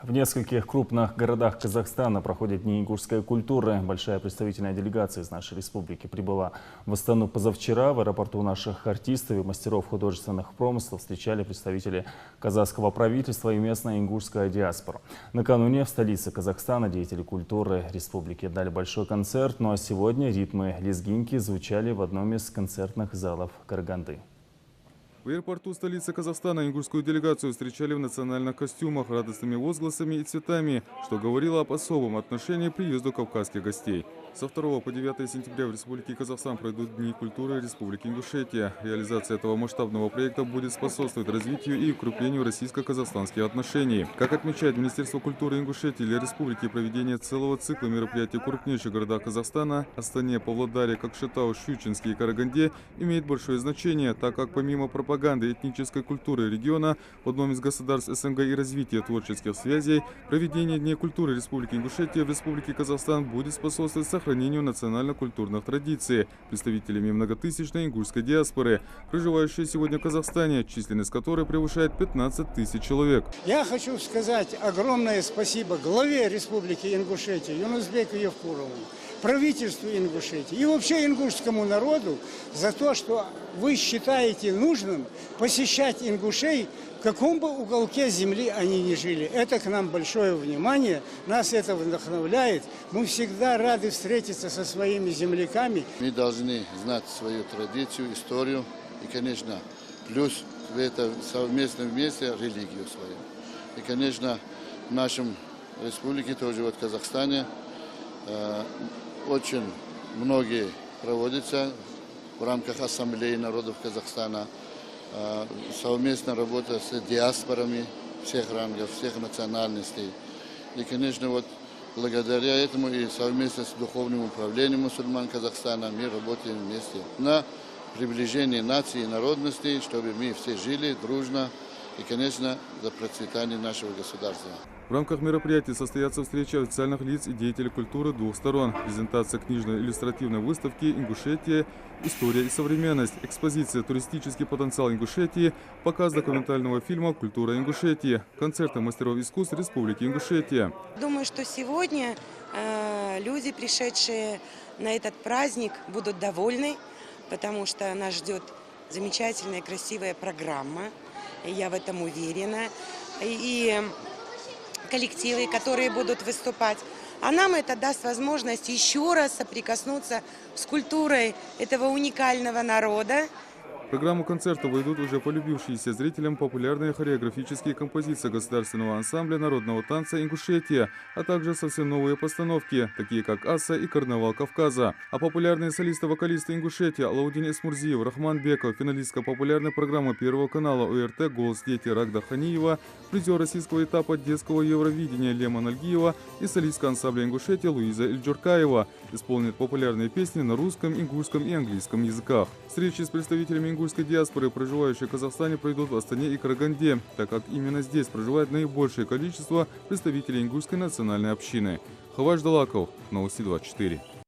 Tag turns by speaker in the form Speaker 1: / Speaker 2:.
Speaker 1: В нескольких крупных городах Казахстана проходят Дни ингушской культуры. Большая представительная делегация из нашей республики прибыла в Астану позавчера. В аэропорту наших артистов и мастеров художественных промыслов встречали представители казахского правительства и местная ингушская диаспора. Накануне в столице Казахстана деятели культуры республики дали большой концерт, ну а сегодня ритмы лезгинки звучали в одном из концертных залов Караганды.
Speaker 2: В аэропорту столицы Казахстана ингушскую делегацию встречали в национальных костюмах, радостными возгласами и цветами, что говорило об особом отношении к приезду кавказских гостей. Со 2 по 9 сентября в Республике Казахстан пройдут Дни культуры Республики Ингушетия. Реализация этого масштабного проекта будет способствовать развитию и укреплению российско-казахстанских отношений. Как отмечает Министерство культуры Ингушетии, для республики проведение целого цикла мероприятий в крупнейших городах Казахстана – Астане, Павлодаре, Кокшетау, Щучинске и Караганде – имеет большое значение, так как помимо пропаганды этнической культуры региона в одном из государств СНГ и развития творческих связей, проведение Дней культуры Республики Ингушетия в Республике Казахстан будет способствовать сохранению национально-культурных традиций представителями многотысячной ингушской диаспоры, проживающей сегодня в Казахстане, численность которой превышает 15 тысяч человек.
Speaker 3: Я хочу сказать огромное спасибо главе Республики Ингушетия Юнусбеку Евкурову, правительству Ингушетии и вообще ингушскому народу за то, что вы считаете нужным посещать ингушей, в каком бы уголке земли они ни жили. Это к нам большое внимание, нас это вдохновляет. Мы всегда рады встретиться со своими земляками.
Speaker 4: Мы должны знать свою традицию, историю и, конечно, плюс в это совместно вместе религию свою. И, конечно, в нашем республике, тоже вот в Казахстане, очень многие проводятся в рамках Ассамблеи народов Казахстана. Совместная работа с диаспорами всех рангов, всех национальностей. И, конечно, вот благодаря этому и совместно с Духовным управлением мусульман Казахстана мы работаем вместе на приближение наций и народностей, чтобы мы все жили дружно и, конечно, за процветание нашего государства.
Speaker 2: В рамках мероприятия состоятся встречи официальных лиц и деятелей культуры двух сторон, презентация книжно-иллюстративной выставки «Ингушетия. История и современность», экспозиция «Туристический потенциал Ингушетии», показ документального фильма «Культура Ингушетии», концерты мастеров искусств Республики Ингушетия.
Speaker 5: Думаю, что сегодня люди, пришедшие на этот праздник, будут довольны, потому что нас ждет замечательная, красивая программа. Я в этом уверена. И коллективы, которые будут выступать. А нам это даст возможность еще раз соприкоснуться с культурой этого уникального народа.
Speaker 2: В программу концерта войдут уже полюбившиеся зрителям популярные хореографические композиции государственного ансамбля народного танца «Ингушетия», а также совсем новые постановки, такие как «Аса» и «Карнавал Кавказа». А популярные солисты-вокалисты Ингушетии Алаудин Эсмурзиев, Рахман Беков, финалистка популярной программы Первого канала ОРТ «Голос дети» Рагда Ханиева, призер российского этапа детского Евровидения Лема Нальгиева и солистка ансамбля Ингушетия Луиза Эльджуркаева исполнят популярные песни на русском, ингушском и английском языках. Встречи с представителями ингушской диаспоры, проживающей в Казахстане, пройдут в Астане и Караганде, так как именно здесь проживает наибольшее количество представителей ингушской национальной общины. Хаваш Далаков, Новости 24.